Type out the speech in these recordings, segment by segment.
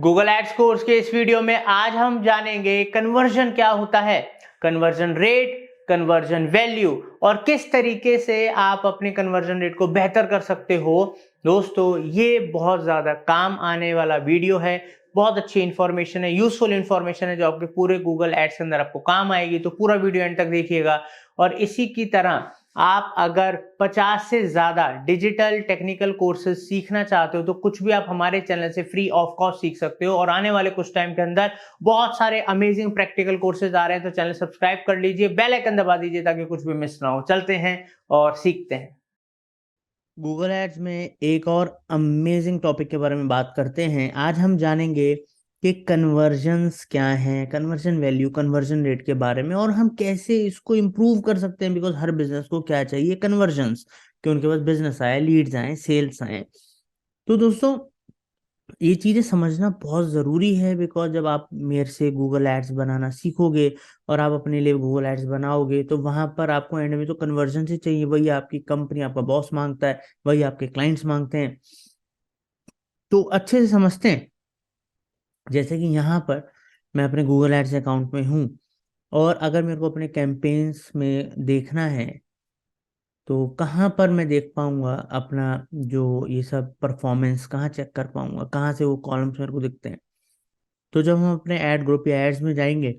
Google ads course के इस video में आज हम जानेंगे कन्वर्जन क्या होता है, कन्वर्जन रेट, कन्वर्जन वैल्यू और किस तरीके से आप अपने कन्वर्जन रेट को बेहतर कर सकते हो। दोस्तों, ये बहुत ज्यादा काम आने वाला वीडियो है। बहुत अच्छी इंफॉर्मेशन है, यूजफुल इंफॉर्मेशन है जो आपके पूरे गूगल एड्स के अंदर आपको काम आएगी। तो पूरा वीडियो एंड तक देखिएगा। और इसी की तरह आप अगर 50 से ज्यादा डिजिटल टेक्निकल कोर्सेज सीखना चाहते हो तो कुछ भी आप हमारे चैनल से फ्री ऑफ कॉस्ट सीख सकते हो। और आने वाले कुछ टाइम के अंदर बहुत सारे अमेजिंग प्रैक्टिकल कोर्सेज आ रहे हैं, तो चैनल सब्सक्राइब कर लीजिए, बेल आइकन दबा दीजिए ताकि कुछ भी मिस ना हो। चलते हैं और सीखते हैं। गूगल एड्स में एक और अमेजिंग टॉपिक के बारे में बात करते हैं। आज हम जानेंगे कि कन्वर्जन्स क्या हैं, कन्वर्जन वैल्यू, कन्वर्जन रेट के बारे में, और हम कैसे इसको इम्प्रूव कर सकते हैं। बिकॉज हर बिजनेस को क्या चाहिए, कन्वर्जन्स, कि उनके पास बिजनेस आए, लीड्स आए, सेल्स आए। तो दोस्तों, ये चीजें समझना बहुत जरूरी है। बिकॉज जब आप मेरे से गूगल एड्स बनाना सीखोगे और आप अपने लिए गूगल एड्स बनाओगे तो वहां पर आपको एंड में तो कन्वर्जन से चाहिए। वही आपकी कंपनी, आपका बॉस मांगता है, वही आपके क्लाइंट्स मांगते हैं। तो अच्छे से समझते हैं। जैसे कि यहाँ पर मैं अपने गूगल एड्स अकाउंट में हूँ, और अगर मेरे को अपने कैंपेन्स में देखना है तो कहाँ पर मैं देख पाऊंगा अपना जो ये सब परफॉर्मेंस, कहाँ चेक कर पाऊंगा, कहाँ से वो कॉलम्स मेरे को दिखते हैं। तो जब हम अपने ऐड ग्रुप या एड्स में जाएंगे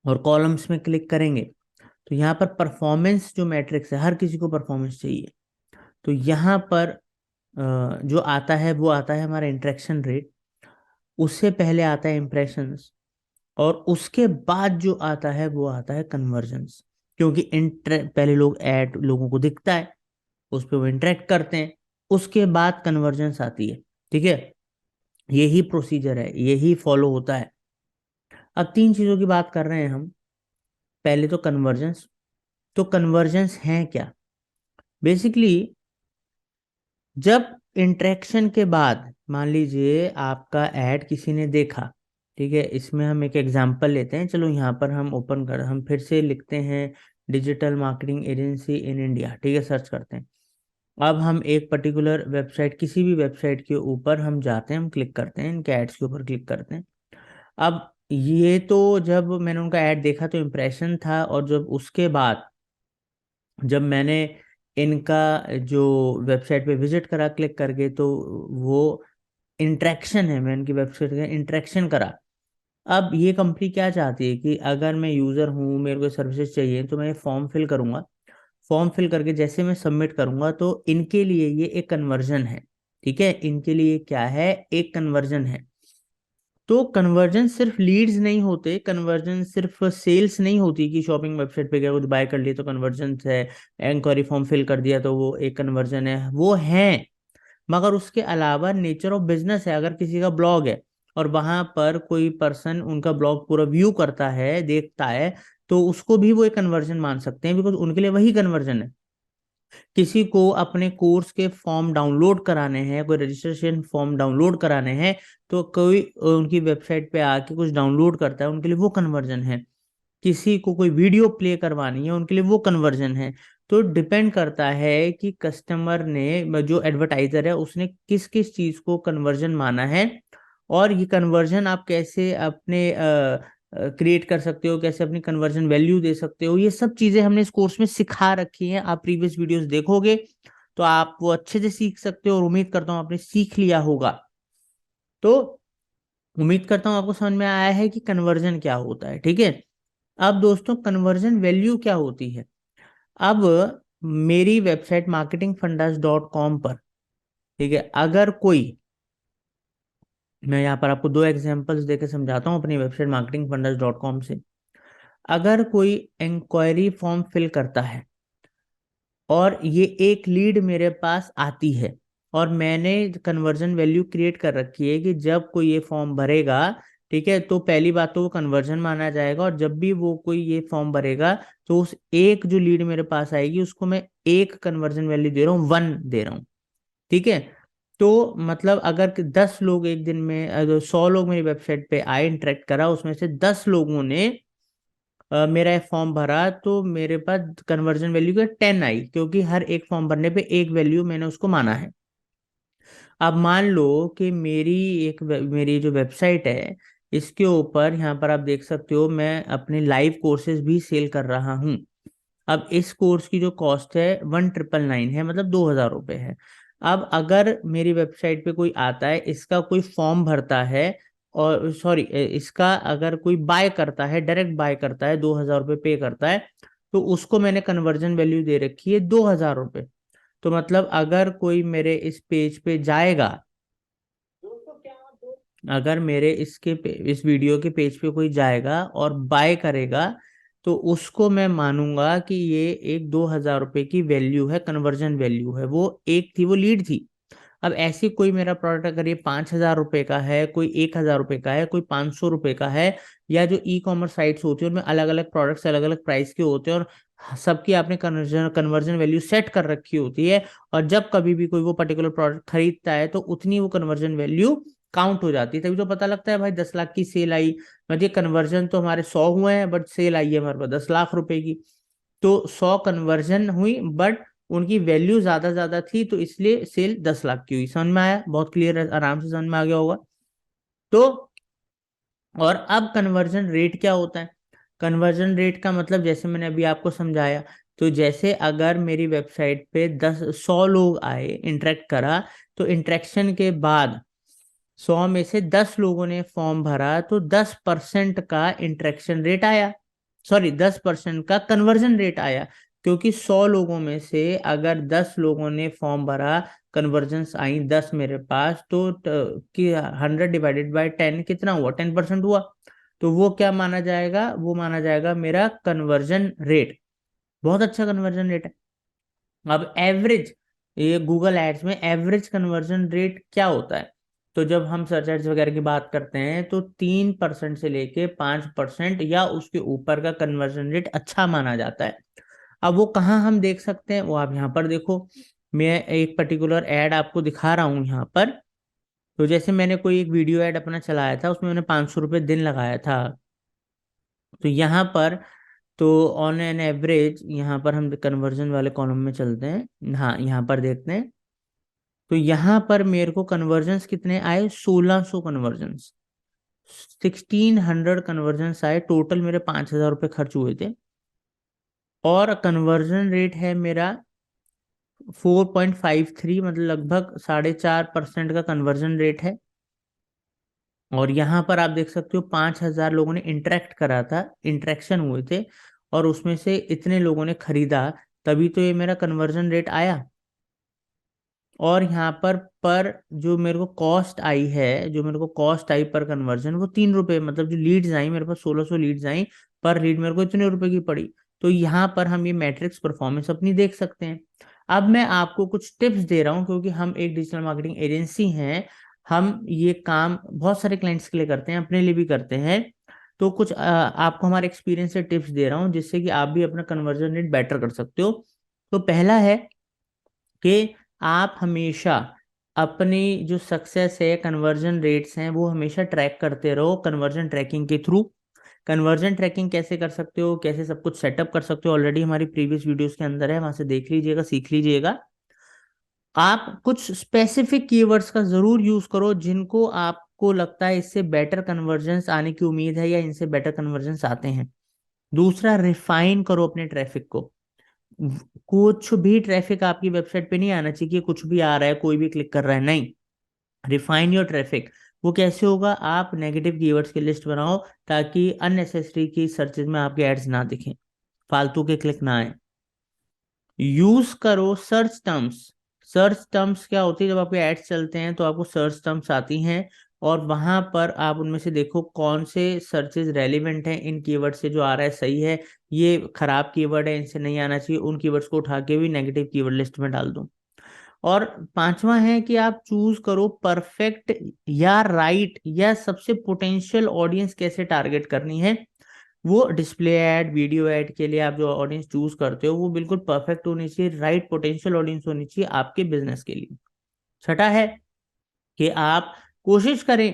और कॉलम्स में क्लिक करेंगे तो यहाँ पर परफॉर्मेंस जो मैट्रिक्स है, हर किसी को परफॉर्मेंस चाहिए। तो यहाँ पर जो आता है वो आता है हमारा इंटरेक्शन रेट, उससे पहले आता है इम्प्रेशंस, और उसके बाद जो आता है वो आता है कन्वर्जन्स। क्योंकि पहले लोगों को दिखता है, उस पर वो इंटरेक्ट करते हैं, उसके बाद कन्वर्जन्स आती है। ठीक है, यही प्रोसीजर है, यही फॉलो होता है। अब तीन चीजों की बात कर रहे हैं हम। पहले तो कन्वर्जन्स। तो कन्वर्जन्स हैं क्या? बेसिकली जब इंटरेक्शन के बाद, मान लीजिए आपका ऐड किसी ने देखा, ठीक है, इसमें हम एक एग्जांपल लेते हैं। चलो यहाँ पर हम फिर से लिखते हैं digital marketing agency in India. ठीक है, सर्च करते हैं। अब हम एक पर्टिकुलर वेबसाइट, किसी भी वेबसाइट के ऊपर हम जाते हैं, हम क्लिक करते हैं, इनके एड्स के ऊपर क्लिक करते हैं। अब ये तो जब मैंने उनका ऐड देखा तो इम्प्रेशन था, और जब उसके बाद जब मैंने इनका जो वेबसाइट पे विजिट करा क्लिक करके, तो वो इंटरेक्शन है, मैं इनकी वेबसाइट का इंटरेक्शन करा। अब ये कंपनी क्या चाहती है कि अगर मैं यूज़र हूँ, मेरे को सर्विसेज चाहिए, तो मैं फॉर्म फिल करूंगा। फॉर्म फिल करके जैसे मैं सबमिट करूंगा तो इनके लिए ये एक कन्वर्जन है। ठीक है, इनके लिए क्या है, एक कन्वर्जन है। तो कन्वर्जन सिर्फ लीड्स नहीं होते, कन्वर्जन सिर्फ सेल्स नहीं होती कि शॉपिंग वेबसाइट पे गया, कुछ बाय कर लिया तो कन्वर्जन है, इंक्वायरी फॉर्म फिल कर दिया तो वो एक कन्वर्जन है, वो है। मगर उसके अलावा नेचर ऑफ बिजनेस है। अगर किसी का ब्लॉग है और वहां पर कोई पर्सन उनका ब्लॉग पूरा व्यू करता है, देखता है, तो उसको भी वो एक कन्वर्जन मान सकते हैं, बिकॉज उनके लिए वही कन्वर्जन है। किसी को अपने कोर्स के फॉर्म डाउनलोड कराने हैं, कोई रजिस्ट्रेशन फॉर्म डाउनलोड कराने हैं, तो कोई उनकी वेबसाइट पे आके कुछ डाउनलोड करता है, उनके लिए वो कन्वर्जन है। किसी को कोई वीडियो प्ले करवानी है, उनके लिए वो कन्वर्जन है। तो डिपेंड करता है कि कस्टमर ने, जो एडवर्टाइजर है, उसने किस किस चीज को कन्वर्जन माना है, और ये कन्वर्जन आप कैसे अपने क्रिएट कर सकते हो, कैसे अपनी कन्वर्जन वैल्यू दे सकते हो। ये सब चीजें हमने इस कोर्स में सिखा रखी हैं। आप प्रीवियस वीडियोस देखोगे तो आप वो अच्छे से सीख सकते हो, और उम्मीद करता हूँ आपने सीख लिया होगा। तो उम्मीद करता हूँ आपको समझ में आया है कि कन्वर्जन क्या होता है। ठीक है, अब दोस्तों, कन्वर्जन वैल्यू क्या होती है? अब मेरी वेबसाइट marketingfundas.com पर, ठीक है, अगर कोई, मैं यहाँ पर आपको दो एग्जांपल्स देके समझाता हूँ अपनी वेबसाइट marketingfundas.com से। अगर कोई इंक्वायरी फॉर्म फिल करता है और ये एक लीड मेरे पास आती है, और मैंने कन्वर्जन वैल्यू क्रिएट कर रखी है कि जब कोई ये फॉर्म भरेगा, ठीक है, तो पहली बात तो वो कन्वर्जन माना जाएगा, और जब भी वो कोई ये फॉर्म भरेगा तो उस एक जो लीड मेरे पास आएगी उसको मैं एक कन्वर्जन वैल्यू दे रहा हूँ, 1 दे रहा हूँ। ठीक है, तो मतलब अगर 10 लोग एक दिन में, 100 लोग मेरी वेबसाइट पे आए, इंटरेक्ट करा, उसमें से 10 लोगों ने मेरा एक फॉर्म भरा, तो मेरे पास कन्वर्जन वैल्यू का 10 आई, क्योंकि हर एक फॉर्म भरने पे एक वैल्यू मैंने उसको माना है। अब मान लो कि मेरी जो वेबसाइट है इसके ऊपर यहाँ पर आप देख सकते हो मैं अपने लाइव कोर्सेज भी सेल कर रहा हूँ। अब इस कोर्स की जो कॉस्ट है 1999 है, मतलब 2000 रुपये है। अब अगर मेरी वेबसाइट पे कोई आता है, इसका कोई फॉर्म भरता है, और सॉरी, इसका अगर कोई बाय करता है, डायरेक्ट बाय करता है, 2000 रुपये पे करता है, तो उसको मैंने कन्वर्जन वैल्यू दे रखी है 2000 रुपये। तो मतलब अगर कोई मेरे इस पेज पे जाएगा, अगर मेरे इस वीडियो के पेज पे कोई जाएगा और बाय करेगा, तो उसको मैं मानूंगा कि ये एक 2000 रुपये की वैल्यू है, कन्वर्जन वैल्यू है। वो एक थी, वो लीड थी। अब ऐसी कोई मेरा प्रोडक्ट अगर ये 5000 रुपये का है, कोई 1000 रुपये का है, कोई 500 रुपये का है, या जो ई कॉमर्स साइट्स होती है उनमें अलग अलग प्रोडक्ट्स अलग अलग प्राइस के होते हैं, और सबकी आपने कन्वर्जन वैल्यू सेट कर रखी होती है, और जब कभी भी कोई वो पर्टिकुलर प्रोडक्ट खरीदता है तो उतनी वो कन्वर्जन वैल्यू काउंट हो जाती है। तभी तो पता लगता है भाई 10 लाख की सेल आई, मतलब कन्वर्जन तो हमारे 100 हुए हैं बट सेल आई है हमारे पास 10 लाख रुपए की। तो 100 कन्वर्जन हुई बट उनकी वैल्यू ज्यादा थी, तो इसलिए सेल 10 लाख की हुई। समझ में आया? बहुत क्लियर है, आराम से समझ में आ गया होगा। तो और अब कन्वर्जन रेट क्या होता है? कन्वर्जन रेट का मतलब जैसे मैंने अभी आपको समझाया, तो जैसे अगर मेरी वेबसाइट पे 100 लोग आए, इंटरेक्ट करा, तो इंटरेक्शन के बाद 100 में से 10 लोगों ने फॉर्म भरा, तो 10% का इंटरेक्शन रेट आया, सॉरी 10% का कन्वर्जन रेट आया। क्योंकि 100 लोगों में से अगर 10 लोगों ने फॉर्म भरा, कन्वर्जन आई 10 मेरे पास, तो कि 100 डिवाइडेड बाय 10 कितना हुआ? 10% हुआ। तो वो क्या माना जाएगा? वो माना जाएगा मेरा कन्वर्जन रेट। बहुत अच्छा कन्वर्जन रेट है। अब एवरेज, ये गूगल एड्स में एवरेज कन्वर्जन रेट क्या होता है? तो जब हम सर्च एड्स वगैरह की बात करते हैं तो 3% से लेके 5% या उसके ऊपर का कन्वर्जन रेट अच्छा माना जाता है। अब वो कहाँ हम देख सकते हैं? वो आप यहाँ पर देखो। मैं एक पर्टिकुलर एड आपको दिखा रहा हूँ यहाँ पर। तो जैसे मैंने कोई एक वीडियो एड अपना चलाया था, उसमें मैंने 500 रुपये दिन लगाया था। तो यहाँ पर, तो ऑन एन एवरेज, यहाँ पर हम कन्वर्जन वाले कॉलम में चलते हैं, हाँ यहाँ पर देखते हैं। तो यहाँ पर मेरे को कन्वर्जन्स कितने आए? 1600 कन्वर्जन्स, 1600 कन्वर्जन्स आए टोटल। मेरे 5000 रुपये खर्च हुए थे, और कन्वर्जन रेट है मेरा 4.53, मतलब लगभग 4.5% का कन्वर्जन रेट है। और यहाँ पर आप देख सकते हो 5000 लोगों ने इंटरेक्ट करा था, इंटरेक्शन हुए थे, और उसमें से इतने लोगों ने खरीदा, तभी तो ये मेरा कन्वर्जन रेट आया। और यहाँ पर जो मेरे को कॉस्ट आई है, जो मेरे को कॉस्ट आई पर कन्वर्जन, वो 3 रुपए, मतलब जो लीड्स आई मेरे पास 1600 लीड्स आई, पर लीड मेरे को इतने रुपए की पड़ी। तो यहाँ पर हम ये मैट्रिक्स परफॉर्मेंस अपनी देख सकते हैं। अब मैं आपको कुछ टिप्स दे रहा हूँ, क्योंकि हम एक डिजिटल मार्केटिंग एजेंसी हैं। हम ये काम बहुत सारे क्लाइंट्स के लिए करते हैं, अपने लिए भी करते हैं। तो कुछ आपको हमारे एक्सपीरियंस से टिप्स दे रहा हूँ, जिससे कि आप भी अपना कन्वर्जन रेट बेटर कर सकते हो। तो पहला है कि आप हमेशा अपनी जो सक्सेस है, कन्वर्जन रेट्स हैं, वो हमेशा ट्रैक करते रहो कन्वर्जन ट्रैकिंग के थ्रू। कन्वर्जन ट्रैकिंग कैसे कर सकते हो, कैसे सब कुछ सेटअप कर सकते हो, ऑलरेडी हमारी प्रीवियस वीडियोस के अंदर है, वहां से देख लीजिएगा, सीख लीजिएगा। आप कुछ स्पेसिफिक कीवर्ड्स का जरूर यूज करो, जिनको आपको लगता है इससे बेटर कन्वर्जन्स आने की उम्मीद है, या इनसे बेटर कन्वर्जन्स आते हैं। दूसरा, रिफाइन करो अपने ट्रैफिक को। कुछ भी ट्रैफिक आपकी वेबसाइट पे नहीं आना चाहिए कि कुछ भी आ रहा है, कोई भी क्लिक कर रहा है, नहीं। Refine your traffic. वो कैसे होगा? आप नेगेटिव कीवर्ड्स की लिस्ट बनाओ, ताकि अननेसेसरी की सर्चेज में आपके एड्स ना दिखें, फालतू के क्लिक ना आए। यूज करो सर्च टर्म्स। सर्च टर्म्स क्या होती है? जब आपके एड्स चलते हैं तो आपको सर्च टर्म्स आती हैं, और वहां पर आप उनमें से देखो कौन से सर्चेज रेलिवेंट हैं इन कीवर्ड से, जो आ रहा है सही है, ये खराब कीवर्ड है, इनसे नहीं आना चाहिए, उन कीवर्ड्स को उठा के भी नेगेटिव कीवर्ड लिस्ट में डाल दो। और पांचवा है कि आप चूज करो परफेक्ट या राइट या सबसे पोटेंशियल ऑडियंस कैसे टारगेट करनी है। वो डिस्प्ले एड, वीडियो एड के लिए आप जो ऑडियंस चूज करते हो, वो बिल्कुल परफेक्ट होनी चाहिए, राइट पोटेंशियल ऑडियंस होनी चाहिए आपके बिजनेस के लिए। छठा है कि आप कोशिश करें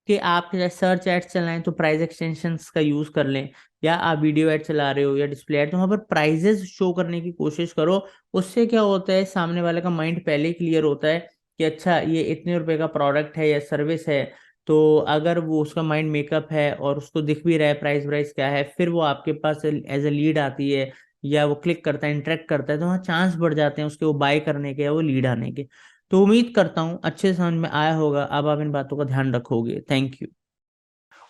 कि आप सर्च एड्स चलाएं तो प्राइस एक्सटेंशंस का यूज कर लें, या आप वीडियो एड चला रहे हो या डिस्प्ले एड, तो वहां पर प्राइजेस शो करने की कोशिश करो। उससे क्या होता है, सामने वाले का माइंड पहले ही क्लियर होता है कि अच्छा ये इतने रुपए का प्रोडक्ट है या सर्विस है, तो अगर वो उसका माइंड मेकअप है और उसको दिख भी रहा है प्राइस वाइस क्या है, फिर वो आपके पास एज ए लीड आती है या वो क्लिक करता है, इंटरेक्ट करता है, तो वहाँ चांस बढ़ जाते हैं उसके वो बाय करने के या वो लीड आने के। तो उम्मीद करता हूँ अच्छे समझ में आया होगा। अब आप इन बातों का ध्यान रखोगे। Thank you.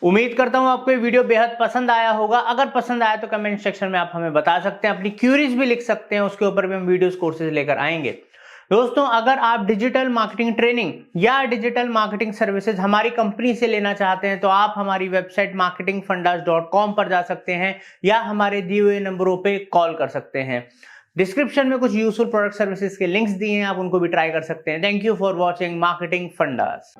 उम्मीद करता हूं आपको ये वीडियो बेहद पसंद आया होगा। अगर पसंद आया तो कमेंट सेक्शन में आप हमें बता सकते हैं, अपनी क्यूरीज भी लिख सकते हैं, उसके ऊपर भी हम वीडियोस कोर्सेज लेकर आएंगे। दोस्तों, अगर आप डिजिटल मार्केटिंग ट्रेनिंग या डिजिटल मार्केटिंग सर्विसेज हमारी कंपनी से लेना चाहते हैं तो आप हमारी वेबसाइट marketingfundas.com पर जा सकते हैं या हमारे दिए हुए नंबरों पे कॉल कर सकते हैं। डिस्क्रिप्शन में कुछ यूजफुल प्रोडक्ट सर्विसेज के लिंक्स दिए हैं, आप उनको भी ट्राई कर सकते हैं। Thank you for watching marketing fundas.